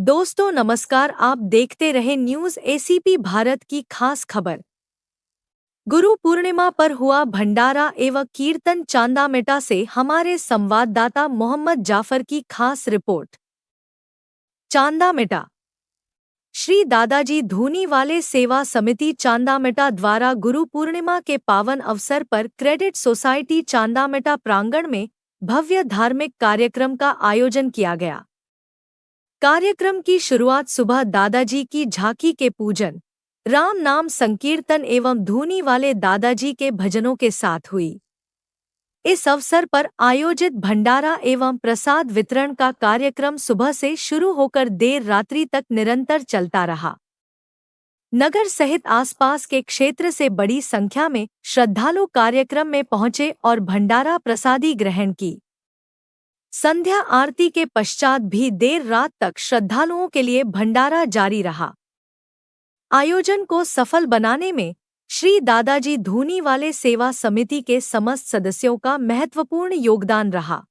दोस्तों नमस्कार, आप देखते रहे न्यूज़ एसीपी भारत की खास खबर। गुरु पूर्णिमा पर हुआ भंडारा एवं कीर्तन चांदामेटा से हमारे संवाददाता मोहम्मद जाफर की खास रिपोर्ट। चांदामेटा श्री दादाजी धूनी वाले सेवा समिति चांदामेटा द्वारा गुरु पूर्णिमा के पावन अवसर पर क्रेडिट सोसाइटी चांदामेटा प्रांगण में भव्य धार्मिक कार्यक्रम का आयोजन किया गया। कार्यक्रम की शुरुआत सुबह दादाजी की झांकी के पूजन, राम नाम संकीर्तन एवं धूनी वाले दादाजी के भजनों के साथ हुई। इस अवसर पर आयोजित भंडारा एवं प्रसाद वितरण का कार्यक्रम सुबह से शुरू होकर देर रात्रि तक निरंतर चलता रहा। नगर सहित आसपास के क्षेत्र से बड़ी संख्या में श्रद्धालु कार्यक्रम में पहुंचे और भंडारा प्रसादी ग्रहण की। संध्या आरती के पश्चात भी देर रात तक श्रद्धालुओं के लिए भंडारा जारी रहा। आयोजन को सफल बनाने में श्री दादाजी धूनी वाले सेवा समिति के समस्त सदस्यों का महत्वपूर्ण योगदान रहा।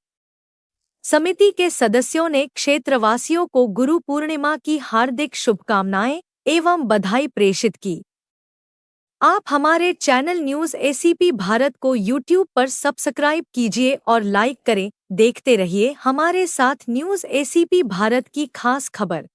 समिति के सदस्यों ने क्षेत्रवासियों को गुरु पूर्णिमा की हार्दिक शुभकामनाएं एवं बधाई प्रेषित की। आप हमारे चैनल न्यूज़ एसीपी भारत को यूट्यूब पर सब्सक्राइब कीजिए और लाइक करें। देखते रहिए हमारे साथ न्यूज़ एसीपी भारत की खास खबर।